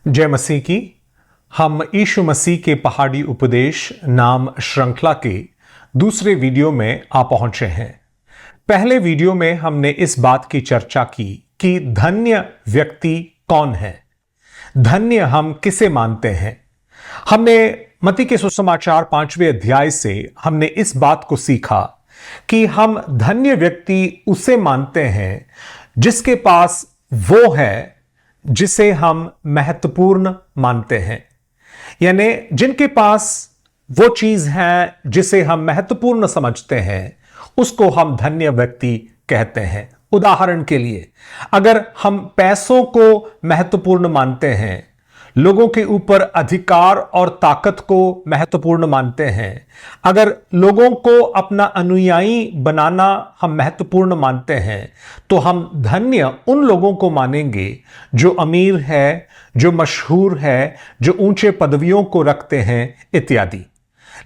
जय मसीह की। हम यीशु मसीह के पहाड़ी उपदेश नाम श्रृंखला के दूसरे वीडियो में आ पहुंचे हैं। पहले वीडियो में हमने इस बात की चर्चा की कि धन्य व्यक्ति कौन है, धन्य हम किसे मानते हैं। हमने मत्ती के सुसमाचार 5वें अध्याय से हमने इस बात को सीखा कि हम धन्य व्यक्ति उसे मानते हैं जिसके पास वो है जिसे हम महत्वपूर्ण मानते हैं, यानी जिनके पास वो चीज है जिसे हम महत्वपूर्ण समझते हैं, उसको हम धन्य व्यक्ति कहते हैं। उदाहरण के लिए, अगर हम पैसों को महत्वपूर्ण मानते हैं, लोगों के ऊपर अधिकार और ताकत को महत्वपूर्ण मानते हैं, अगर लोगों को अपना अनुयायी बनाना हम महत्वपूर्ण मानते हैं, तो हम धन्य उन लोगों को मानेंगे जो अमीर है, जो मशहूर है, जो ऊंचे पदवियों को रखते हैं इत्यादि।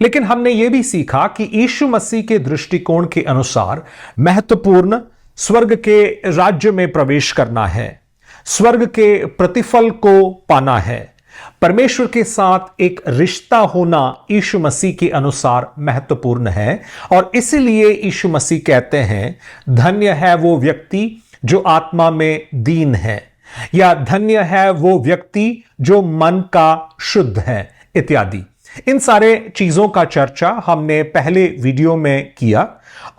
लेकिन हमने यह भी सीखा कि यीशु मसीह के दृष्टिकोण के अनुसार महत्वपूर्ण स्वर्ग के राज्य में प्रवेश करना है, स्वर्ग के प्रतिफल को पाना है, परमेश्वर के साथ एक रिश्ता होना यीशु मसीह के अनुसार महत्वपूर्ण है। और इसीलिए यीशु मसीह कहते हैं, धन्य है वो व्यक्ति जो आत्मा में दीन है, या धन्य है वो व्यक्ति जो मन का शुद्ध है इत्यादि। इन सारे चीजों का चर्चा हमने पहले वीडियो में किया,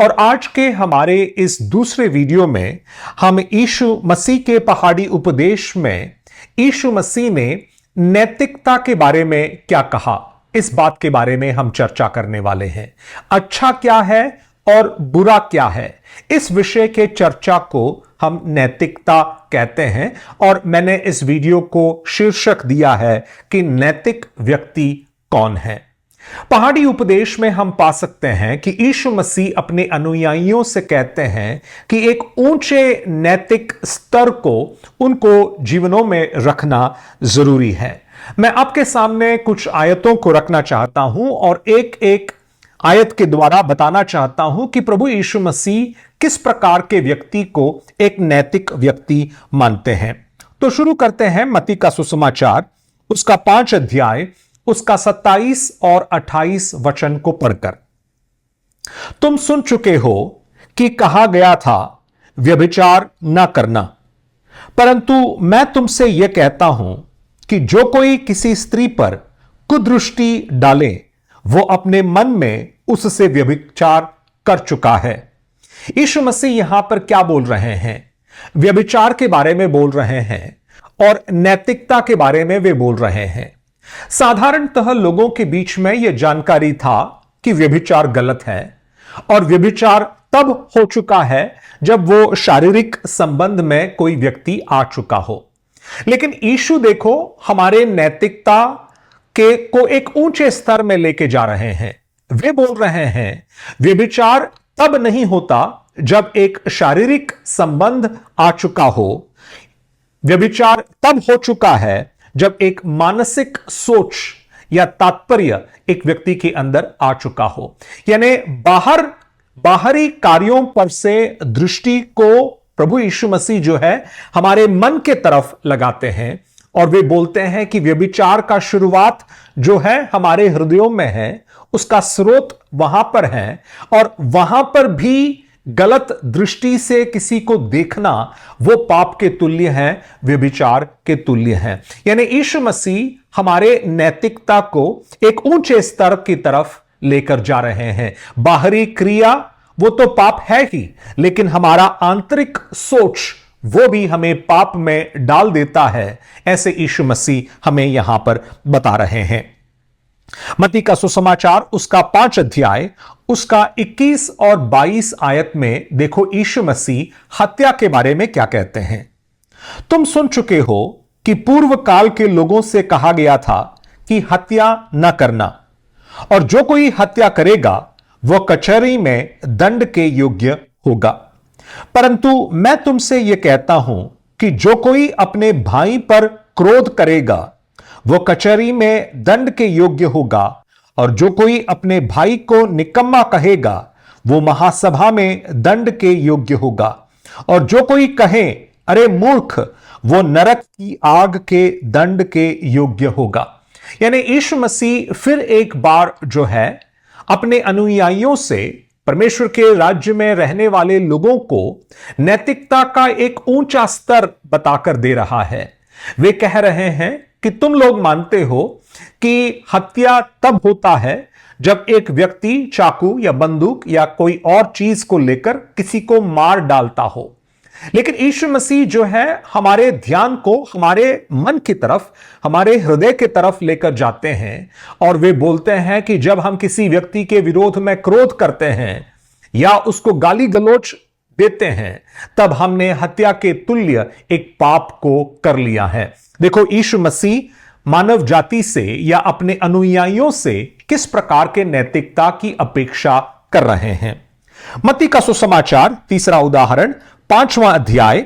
और आज के हमारे इस दूसरे वीडियो में हम यीशु मसीह के पहाड़ी उपदेश में यीशु मसीह ने नैतिकता के बारे में क्या कहा, इस बात के बारे में हम चर्चा करने वाले हैं। अच्छा क्या है और बुरा क्या है, इस विषय के चर्चा को हम नैतिकता कहते हैं, और मैंने इस वीडियो को शीर्षक दिया है कि नैतिक व्यक्ति कौन है। पहाड़ी उपदेश में हम पा सकते हैं कि यीशु मसीह अपने अनुयायियों से कहते हैं कि एक ऊंचे नैतिक स्तर को उनको जीवनों में रखना जरूरी है। मैं आपके सामने कुछ आयतों को रखना चाहता हूं और एक एक आयत के द्वारा बताना चाहता हूं कि प्रभु यीशु मसीह किस प्रकार के व्यक्ति को एक नैतिक व्यक्ति मानते हैं। तो शुरू करते हैं मत्ती का सुसमाचार, उसका 5 अध्याय, उसका 27 और 28 वचन को पढ़कर। तुम सुन चुके हो कि कहा गया था, व्यभिचार न करना, परंतु मैं तुमसे यह कहता हूं कि जो कोई किसी स्त्री पर कुदृष्टि डाले, वो अपने मन में उससे व्यभिचार कर चुका है। यीशु मसीह यहां पर क्या बोल रहे हैं? व्यभिचार के बारे में बोल रहे हैं और नैतिकता के बारे में वे बोल रहे हैं। साधारणतः लोगों के बीच में यह जानकारी था कि व्यभिचार गलत है, और व्यभिचार तब हो चुका है जब वो शारीरिक संबंध में कोई व्यक्ति आ चुका हो। लेकिन यीशु देखो हमारे नैतिकता के को एक ऊंचे स्तर में लेके जा रहे हैं। वे बोल रहे हैं व्यभिचार तब नहीं होता जब एक शारीरिक संबंध आ चुका हो, व्यभिचार तब हो चुका है जब एक मानसिक सोच या तात्पर्य एक व्यक्ति के अंदर आ चुका हो। यानी बाहरी कार्यों पर से दृष्टि को प्रभु यीशु मसीह जो है हमारे मन के तरफ लगाते हैं, और वे बोलते हैं कि व्यभिचार का शुरुआत जो है हमारे हृदयों में है, उसका स्रोत वहां पर है, और वहां पर भी गलत दृष्टि से किसी को देखना वो पाप के तुल्य है, व्यभिचार के तुल्य है। यानी यीशु मसीह हमारे नैतिकता को एक ऊंचे स्तर की तरफ लेकर जा रहे हैं। बाहरी क्रिया वो तो पाप है ही, लेकिन हमारा आंतरिक सोच वो भी हमें पाप में डाल देता है, ऐसे यीशु मसीह हमें यहां पर बता रहे हैं। मत्ती का सुसमाचार उसका 5 अध्याय, उसका 21 और 22 आयत में देखो यीशु मसीह हत्या के बारे में क्या कहते हैं। तुम सुन चुके हो कि पूर्व काल के लोगों से कहा गया था कि हत्या न करना, और जो कोई हत्या करेगा वह कचहरी में दंड के योग्य होगा। परंतु मैं तुमसे यह कहता हूं कि जो कोई अपने भाई पर क्रोध करेगा वो कचहरी में दंड के योग्य होगा, और जो कोई अपने भाई को निकम्मा कहेगा वो महासभा में दंड के योग्य होगा। और जो कोई कहे अरे मूर्ख, वो नरक की आग के दंड के योग्य होगा। यानी यीशु मसीह फिर एक बार जो है अपने अनुयायियों से, परमेश्वर के राज्य में रहने वाले लोगों को नैतिकता का एक ऊंचा स्तर बताकर दे रहा है। वे कह रहे हैं कि तुम लोग मानते हो कि हत्या तब होता है जब एक व्यक्ति चाकू या बंदूक या कोई और चीज को लेकर किसी को मार डालता हो, लेकिन यीशु मसीह जो है हमारे ध्यान को हमारे मन की तरफ, हमारे हृदय की तरफ लेकर जाते हैं और वे बोलते हैं कि जब हम किसी व्यक्ति के विरोध में क्रोध करते हैं या उसको गाली गलौज देते हैं, तब हमने हत्या के तुल्य एक पाप को कर लिया है। देखो, यीशु मसीह मानव जाति से या अपने अनुयायियों से किस प्रकार के नैतिकता की अपेक्षा कर रहे हैं। मत्ती का सुसमाचार, तीसरा उदाहरण, 5वां अध्याय,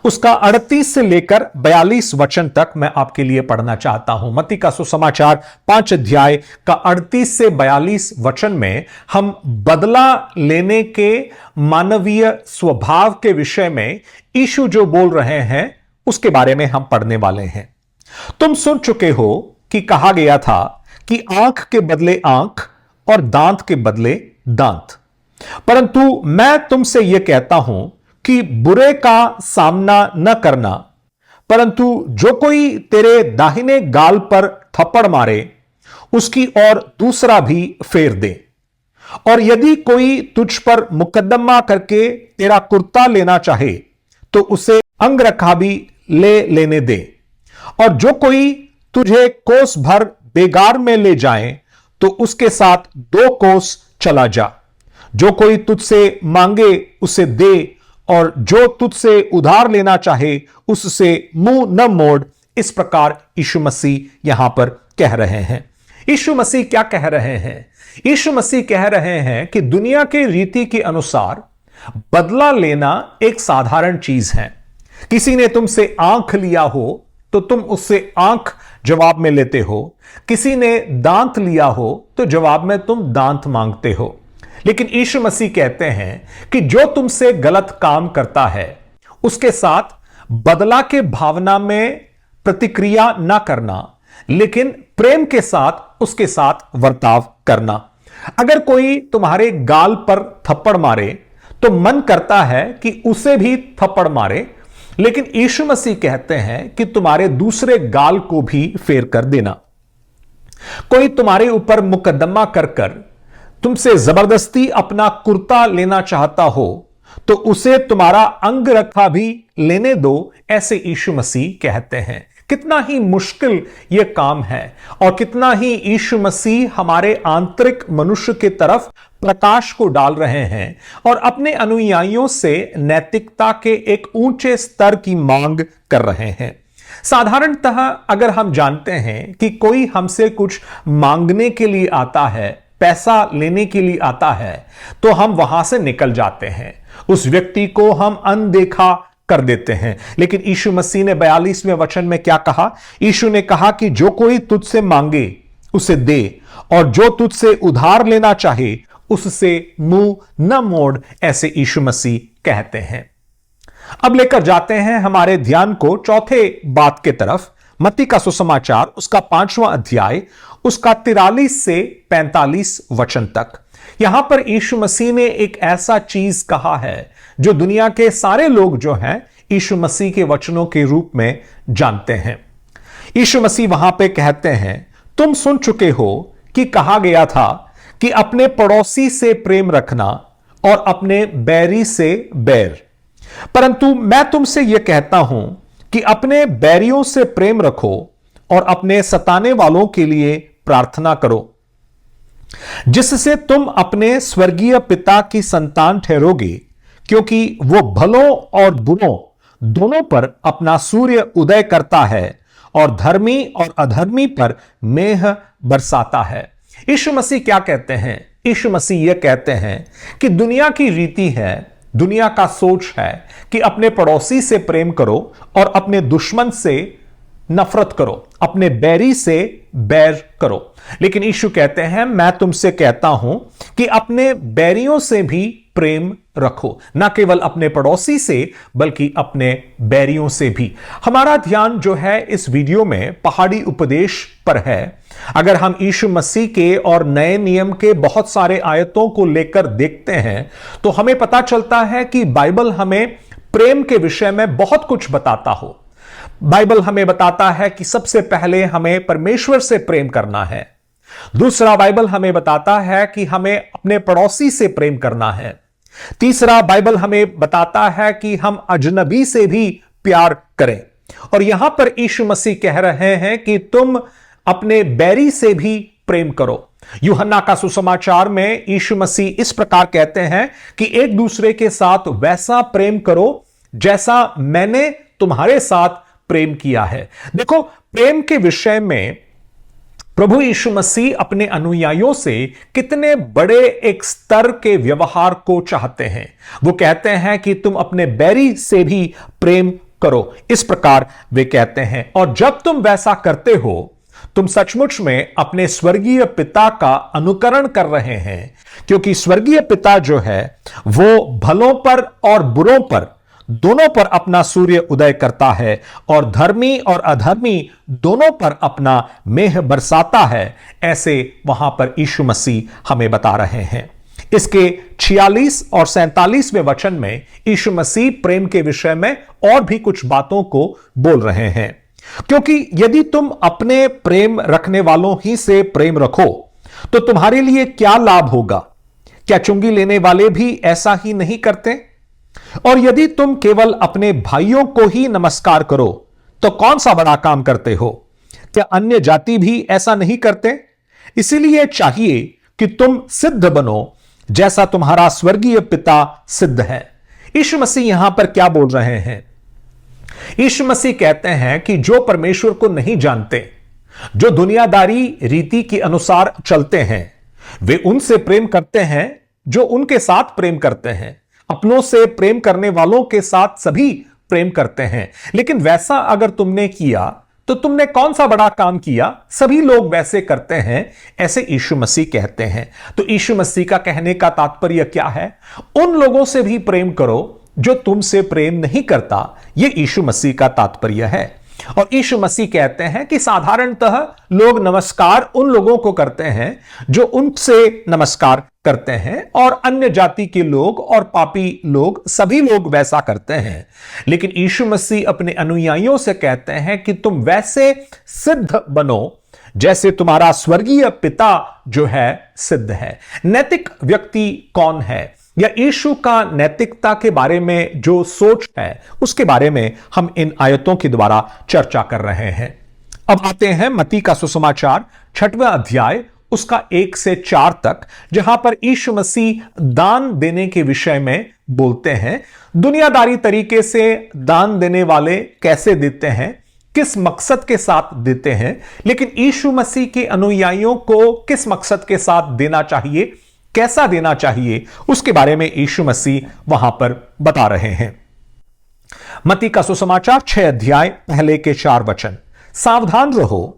उसका 38 से लेकर 42 वचन तक मैं आपके लिए पढ़ना चाहता हूं। मत्ती का सुसमाचार 5 अध्याय का 38 से 42 वचन में हम बदला लेने के मानवीय स्वभाव के विषय में यीशु जो बोल रहे हैं उसके बारे में हम पढ़ने वाले हैं। तुम सुन चुके हो कि कहा गया था कि आंख के बदले आंख और दांत के बदले दांत, परंतु मैं तुमसे यह कहता हूं कि बुरे का सामना न करना, परंतु जो कोई तेरे दाहिने गाल पर थप्पड़ मारे उसकी ओर दूसरा भी फेर दे। और यदि कोई तुझ पर मुकदमा करके तेरा कुर्ता लेना चाहे तो उसे अंगरखा भी ले लेने दे। और जो कोई तुझे कोस भर बेगार में ले जाए तो उसके साथ 2 कोस चला जा। जो कोई तुझसे मांगे उसे दे, और जो तुझसे उधार लेना चाहे उससे मुंह न मोड़। इस प्रकार यीशु मसीह यहां पर कह रहे हैं। यीशु मसीह क्या कह रहे हैं? यीशु मसीह कह रहे हैं कि दुनिया के रीति के अनुसार बदला लेना एक साधारण चीज है। किसी ने तुमसे आंख लिया हो तो तुम उससे आंख जवाब में लेते हो, किसी ने दांत लिया हो तो जवाब में तुम दांत मांगते हो। लेकिन यीशु मसीह कहते हैं कि जो तुमसे गलत काम करता है उसके साथ बदला के भावना में प्रतिक्रिया ना करना, लेकिन प्रेम के साथ उसके साथ वर्ताव करना। अगर कोई तुम्हारे गाल पर थप्पड़ मारे तो मन करता है कि उसे भी थप्पड़ मारे, लेकिन यीशु मसीह कहते हैं कि तुम्हारे दूसरे गाल को भी फेर कर देना। कोई तुम्हारे ऊपर मुकदमा कर तुमसे जबरदस्ती अपना कुर्ता लेना चाहता हो तो उसे तुम्हारा अंगरखा भी लेने दो, ऐसे यीशु मसीह कहते हैं। कितना ही मुश्किल यह काम है और कितना ही यीशु मसीह हमारे आंतरिक मनुष्य की तरफ प्रकाश को डाल रहे हैं और अपने अनुयायियों से नैतिकता के एक ऊंचे स्तर की मांग कर रहे हैं। साधारणतः अगर हम जानते हैं कि कोई हमसे कुछ मांगने के लिए आता है, पैसा लेने के लिए आता है, तो हम वहां से निकल जाते हैं, उस व्यक्ति को हम अनदेखा कर देते हैं। लेकिन यीशु मसीह ने 42वें वचन में क्या कहा? यीशु ने कहा कि जो कोई तुझसे मांगे उसे दे, और जो तुझसे उधार लेना चाहे उससे मुंह न मोड़, ऐसे यीशु मसीह कहते हैं। अब लेकर जाते हैं हमारे ध्यान को चौथे बात के तरफ। मत्ती का सुसमाचार, उसका 5वां अध्याय, उसका 43 से 45 वचन तक। यहां पर यीशु मसीह ने एक ऐसा चीज कहा है जो दुनिया के सारे लोग जो हैं यीशु मसीह के वचनों के रूप में जानते हैं। यीशु मसीह वहां पे कहते हैं, तुम सुन चुके हो कि कहा गया था कि अपने पड़ोसी से प्रेम रखना और अपने बैरी से बैर, परंतु मैं तुमसे यह कहता हूं कि अपने बैरियों से प्रेम रखो और अपने सताने वालों के लिए प्रार्थना करो, जिससे तुम अपने स्वर्गीय पिता की संतान ठहरोगे, क्योंकि वो भलों और बुरों दोनों पर अपना सूर्य उदय करता है और धर्मी और अधर्मी पर मेघ बरसाता है। यीशु मसीह क्या कहते हैं? यीशु मसीह यह कहते हैं कि दुनिया की रीति है, दुनिया का सोच है कि अपने पड़ोसी से प्रेम करो और अपने दुश्मन से नफरत करो, अपने बैरी से बैर करो। लेकिन यीशु कहते हैं, मैं तुमसे कहता हूं कि अपने बैरियों से भी प्रेम रखो, ना केवल अपने पड़ोसी से बल्कि अपने बैरियों से भी। हमारा ध्यान जो है इस वीडियो में पहाड़ी उपदेश पर है। अगर हम यीशु मसीह के और नए नियम के बहुत सारे आयतों को लेकर देखते हैं तो हमें पता चलता है कि बाइबल हमें प्रेम के विषय में बहुत कुछ बताता हो। बाइबल हमें बताता है कि सबसे पहले हमें परमेश्वर से प्रेम करना है। दूसरा, बाइबल हमें बताता है कि हमें अपने पड़ोसी से प्रेम करना है। तीसरा, बाइबल हमें बताता है कि हम अजनबी से भी प्यार करें। और यहां पर यीशु मसीह कह रहे हैं कि तुम अपने बैरी से भी प्रेम करो। यूहन्ना का सुसमाचार में यीशु मसीह इस प्रकार कहते हैं कि एक दूसरे के साथ वैसा प्रेम करो जैसा मैंने तुम्हारे साथ प्रेम किया है। देखो, प्रेम के विषय में प्रभु यीशु मसीह अपने अनुयायियों से कितने बड़े एक स्तर के व्यवहार को चाहते हैं। वो कहते हैं कि तुम अपने बैरी से भी प्रेम करो, इस प्रकार वे कहते हैं। और जब तुम वैसा करते हो तुम सचमुच में अपने स्वर्गीय पिता का अनुकरण कर रहे हैं, क्योंकि स्वर्गीय पिता जो है वो भलों पर और बुरों पर दोनों पर अपना सूर्य उदय करता है और धर्मी और अधर्मी दोनों पर अपना मेह बरसाता है। ऐसे वहां पर यीशु मसीह हमें बता रहे हैं। इसके 46 और 47वें वचन में यीशु मसीह प्रेम के विषय में और भी कुछ बातों को बोल रहे हैं। क्योंकि यदि तुम अपने प्रेम रखने वालों ही से प्रेम रखो तो तुम्हारे लिए क्या लाभ होगा? क्या चुंगी लेने वाले भी ऐसा ही नहीं करते? और यदि तुम केवल अपने भाइयों को ही नमस्कार करो तो कौन सा बड़ा काम करते हो? क्या अन्य जाति भी ऐसा नहीं करते? इसीलिए चाहिए कि तुम सिद्ध बनो जैसा तुम्हारा स्वर्गीय पिता सिद्ध है। यीशु मसीह यहां पर क्या बोल रहे हैं? यीशु मसीह कहते हैं कि जो परमेश्वर को नहीं जानते, जो दुनियादारी रीति के अनुसार चलते हैं, वे उनसे प्रेम करते हैं जो उनके साथ प्रेम करते हैं। अपनों से प्रेम करने वालों के साथ सभी प्रेम करते हैं। लेकिन वैसा अगर तुमने किया तो तुमने कौन सा बड़ा काम किया? सभी लोग वैसे करते हैं, ऐसे यीशु मसीह कहते हैं। तो यीशु मसीह का कहने का तात्पर्य क्या है? उन लोगों से भी प्रेम करो जो तुमसे प्रेम नहीं करता, यह यीशु मसीह का तात्पर्य है। और यीशु मसीह कहते हैं कि साधारणतः लोग नमस्कार उन लोगों को करते हैं जो उनसे नमस्कार करते हैं, और अन्य जाति के लोग और पापी लोग, सभी लोग वैसा करते हैं। लेकिन यीशु मसीह अपने अनुयायियों से कहते हैं कि तुम वैसे सिद्ध बनो जैसे तुम्हारा स्वर्गीय पिता जो है सिद्ध है। नैतिक व्यक्ति कौन है, या यीशु का नैतिकता के बारे में जो सोच है उसके बारे में हम इन आयतों के द्वारा चर्चा कर रहे हैं। अब आते हैं मत्ती का सुसमाचार 6वां अध्याय उसका 1 से 4 तक, जहां पर यीशु मसीह दान देने के विषय में बोलते हैं। दुनियादारी तरीके से दान देने वाले कैसे देते हैं, किस मकसद के साथ देते हैं, लेकिन यीशु मसीह के अनुयायियों को किस मकसद के साथ देना चाहिए, कैसा देना चाहिए, उसके बारे में यीशु मसीह वहां पर बता रहे हैं। मत्ती का सुसमाचार 6 अध्याय पहले के 4 वचन। सावधान रहो,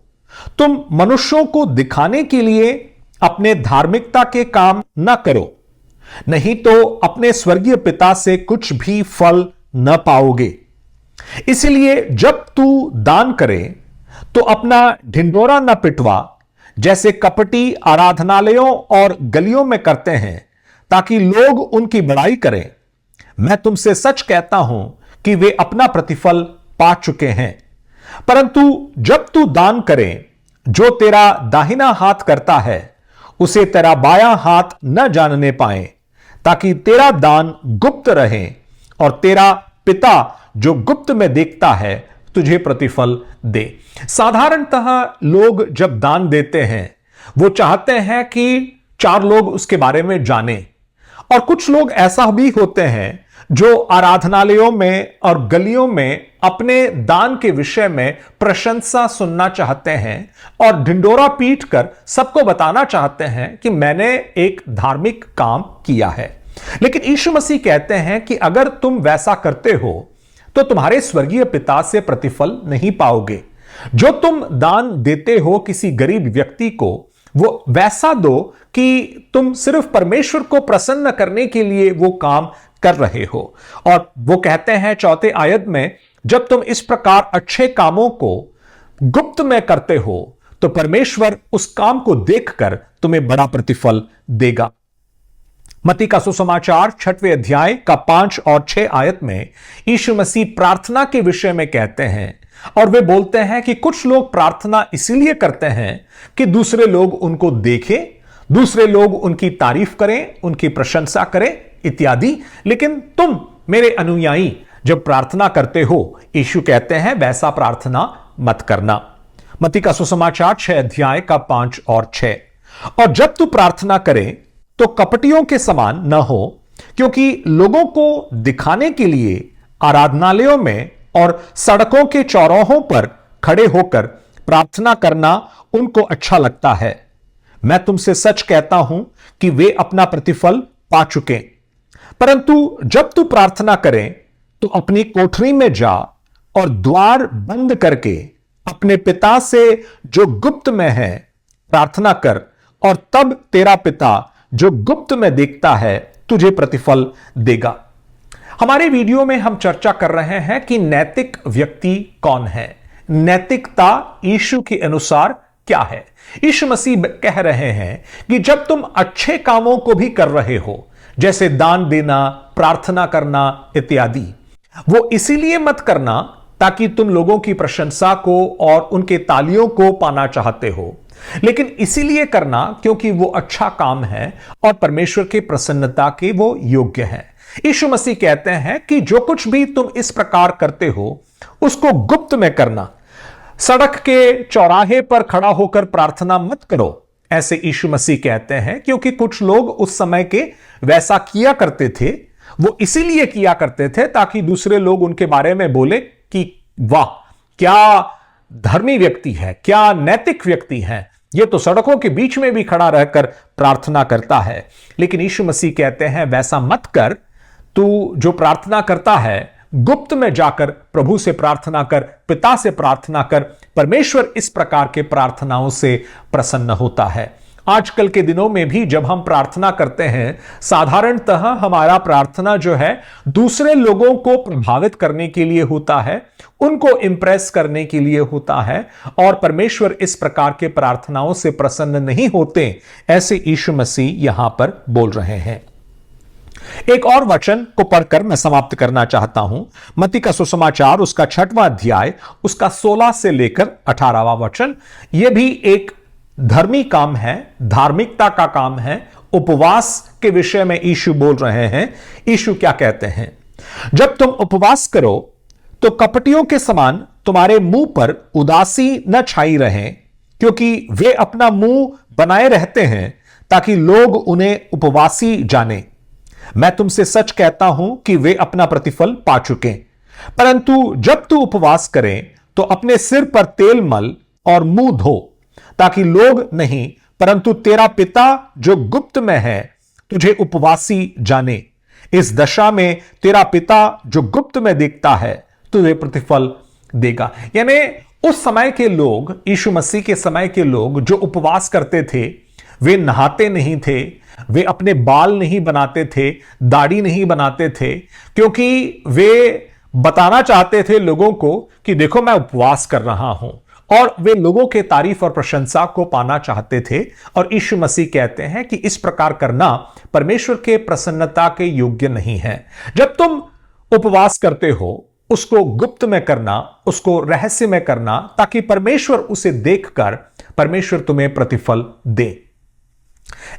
तुम मनुष्यों को दिखाने के लिए अपने धार्मिकता के काम न करो, नहीं तो अपने स्वर्गीय पिता से कुछ भी फल न पाओगे। इसलिए जब तू दान करे तो अपना ढिंढोरा न पिटवा जैसे कपटी आराधनालयों और गलियों में करते हैं, ताकि लोग उनकी बड़ाई करें। मैं तुमसे सच कहता हूं कि वे अपना प्रतिफल पा चुके हैं। परंतु जब तू दान करे, जो तेरा दाहिना हाथ करता है उसे तेरा बायां हाथ न जानने पाए, ताकि तेरा दान गुप्त रहे और तेरा पिता जो गुप्त में देखता है तुझे प्रतिफल दे। साधारणतः लोग जब दान देते हैं वो चाहते हैं कि 4 लोग उसके बारे में जानें, और कुछ लोग ऐसा भी होते हैं जो आराधनालयों में और गलियों में अपने दान के विषय में प्रशंसा सुनना चाहते हैं और ढिंडोरा पीट कर सबको बताना चाहते हैं कि मैंने एक धार्मिक काम किया है। लेकिन यीशु मसीह कहते हैं कि अगर तुम वैसा करते हो तो तुम्हारे स्वर्गीय पिता से प्रतिफल नहीं पाओगे। जो तुम दान देते हो किसी गरीब व्यक्ति को, वो वैसा दो कि तुम सिर्फ परमेश्वर को प्रसन्न करने के लिए वो काम कर रहे हो। और वो कहते हैं चौथे आयत में, जब तुम इस प्रकार अच्छे कामों को गुप्त में करते हो तो परमेश्वर उस काम को देखकर तुम्हें बड़ा प्रतिफल देगा। मत्ती का सुसमाचार 6वें अध्याय का 5 और 6 आयत में यीशु मसीह प्रार्थना के विषय में कहते हैं, और वे बोलते हैं कि कुछ लोग प्रार्थना इसीलिए करते हैं कि दूसरे लोग उनको देखें, दूसरे लोग उनकी तारीफ करें, उनकी प्रशंसा करें इत्यादि। लेकिन तुम मेरे अनुयायी जब प्रार्थना करते हो, यीशु कहते हैं वैसा प्रार्थना मत करना। मत्ती का सुसमाचार 6 अध्याय का 5 और 6। और जब तू प्रार्थना करे तो कपटियों के समान न हो, क्योंकि लोगों को दिखाने के लिए आराधनालयों में और सड़कों के चौराहों पर खड़े होकर प्रार्थना करना उनको अच्छा लगता है। मैं तुमसे सच कहता हूं कि वे अपना प्रतिफल पा चुके। परंतु जब तू प्रार्थना करे तो अपनी कोठरी में जा और द्वार बंद करके अपने पिता से जो गुप्त में है प्रार्थना कर, और तब तेरा पिता जो गुप्त में देखता है तुझे प्रतिफल देगा। हमारे वीडियो में हम चर्चा कर रहे हैं कि नैतिक व्यक्ति कौन है, नैतिकता यीशु के अनुसार क्या है। यीशु मसीह कह रहे हैं कि जब तुम अच्छे कामों को भी कर रहे हो, जैसे दान देना, प्रार्थना करना इत्यादि, वो इसीलिए मत करना ताकि तुम लोगों की प्रशंसा को और उनके तालियों को पाना चाहते हो, लेकिन इसीलिए करना क्योंकि वो अच्छा काम है और परमेश्वर के प्रसन्नता के वो योग्य है। यीशु मसीह कहते हैं कि जो कुछ भी तुम इस प्रकार करते हो उसको गुप्त में करना। सड़क के चौराहे पर खड़ा होकर प्रार्थना मत करो, ऐसे यीशु मसीह कहते हैं, क्योंकि कुछ लोग उस समय के वैसा किया करते थे। वो इसीलिए किया करते थे ताकि दूसरे लोग उनके बारे में बोले कि वाह क्या धर्मी व्यक्ति है, क्या नैतिक व्यक्ति है, ये तो सड़कों के बीच में भी खड़ा रहकर प्रार्थना करता है। लेकिन यीशु मसीह कहते हैं वैसा मत कर, तू जो प्रार्थना करता है गुप्त में जाकर प्रभु से प्रार्थना कर, पिता से प्रार्थना कर। परमेश्वर इस प्रकार के प्रार्थनाओं से प्रसन्न होता है। आजकल के दिनों में भी जब हम प्रार्थना करते हैं, साधारणतः हमारा प्रार्थना जो है दूसरे लोगों को प्रभावित करने के लिए होता है, उनको इंप्रेस करने के लिए होता है, और परमेश्वर इस प्रकार के प्रार्थनाओं से प्रसन्न नहीं होते, ऐसे यीशु मसीह यहां पर बोल रहे हैं। एक और वचन को पढ़कर मैं समाप्त करना चाहता हूं। मत्ती का सुसमाचार उसका 6वां अध्याय उसका 16 से लेकर 18वां वचन। यह भी एक धर्मी काम है, धार्मिकता का काम है। उपवास के विषय में यीशु बोल रहे हैं। यीशु क्या कहते हैं, जब तुम उपवास करो तो कपटियों के समान तुम्हारे मुंह पर उदासी न छाई रहे, क्योंकि वे अपना मुंह बनाए रहते हैं ताकि लोग उन्हें उपवासी जाने। मैं तुमसे सच कहता हूं कि वे अपना प्रतिफल पा चुके। परंतु जब तू उपवास करें तो अपने सिर पर तेल मल और मुंह धो, ताकि लोग नहीं परंतु तेरा पिता जो गुप्त में है तुझे उपवासी जाने। इस दशा में तेरा पिता जो गुप्त में देखता है तुझे प्रतिफल देगा। यानी उस समय के लोग, यीशु मसीह के समय के लोग जो उपवास करते थे, वे नहाते नहीं थे, वे अपने बाल नहीं बनाते थे, दाढ़ी नहीं बनाते थे, क्योंकि वे बताना चाहते थे लोगों को कि देखो मैं उपवास कर रहा हूं, और वे लोगों के तारीफ और प्रशंसा को पाना चाहते थे। और यीशु मसीह कहते हैं कि इस प्रकार करना परमेश्वर के प्रसन्नता के योग्य नहीं है। जब तुम उपवास करते हो उसको गुप्त में करना, उसको रहस्य में करना, ताकि परमेश्वर उसे देखकर परमेश्वर तुम्हें प्रतिफल दे।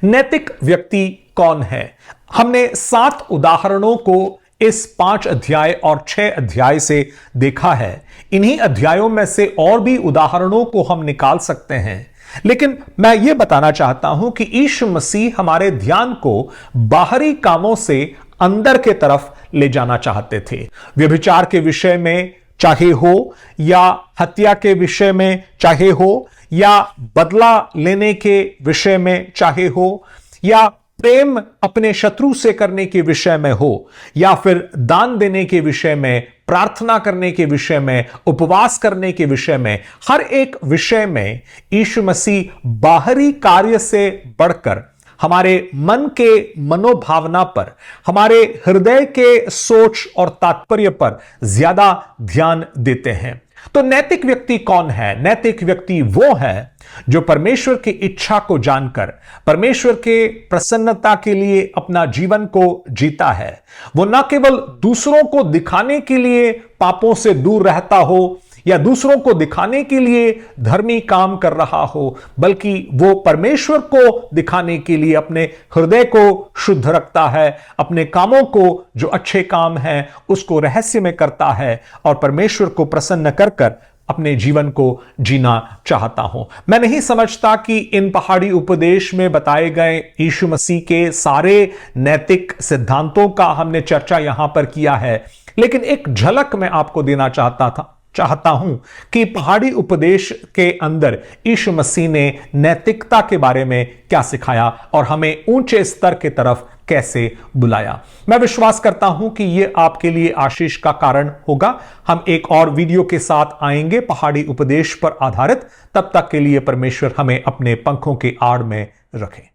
नैतिक व्यक्ति कौन है? हमने 7 उदाहरणों को इस 5 अध्याय और 6 अध्याय से देखा है। इन्हीं अध्यायों में से और भी उदाहरणों को हम निकाल सकते हैं, लेकिन मैं यह बताना चाहता हूं कि यीशु मसीह हमारे ध्यान को बाहरी कामों से अंदर के तरफ ले जाना चाहते थे। व्यभिचार के विषय में चाहे हो, या हत्या के विषय में चाहे हो, या बदला लेने के विषय में चाहे हो, या प्रेम अपने शत्रु से करने के विषय में हो, या फिर दान देने के विषय में, प्रार्थना करने के विषय में, उपवास करने के विषय में, हर एक विषय में यीशु मसीह बाहरी कार्य से बढ़कर हमारे मन के मनोभावना पर, हमारे हृदय के सोच और तात्पर्य पर ज्यादा ध्यान देते हैं। तो नैतिक व्यक्ति कौन है? नैतिक व्यक्ति वो है जो परमेश्वर की इच्छा को जानकर परमेश्वर के प्रसन्नता के लिए अपना जीवन को जीता है। वो न केवल दूसरों को दिखाने के लिए पापों से दूर रहता हो या दूसरों को दिखाने के लिए धर्मी काम कर रहा हो, बल्कि वो परमेश्वर को दिखाने के लिए अपने हृदय को शुद्ध रखता है, अपने कामों को जो अच्छे काम हैं उसको रहस्य में करता है और परमेश्वर को प्रसन्न कर कर अपने जीवन को जीना चाहता हूं। मैं नहीं समझता कि इन पहाड़ी उपदेश में बताए गए यीशु मसीह के सारे नैतिक सिद्धांतों का हमने चर्चा यहां पर किया है, लेकिन एक झलक मैं आपको देना चाहता हूं कि पहाड़ी उपदेश के अंदर यीशु मसीह ने नैतिकता के बारे में क्या सिखाया और हमें ऊंचे स्तर की तरफ कैसे बुलाया। मैं विश्वास करता हूं कि यह आपके लिए आशीष का कारण होगा। हम एक और वीडियो के साथ आएंगे पहाड़ी उपदेश पर आधारित। तब तक के लिए परमेश्वर हमें अपने पंखों के आड़ में रखे।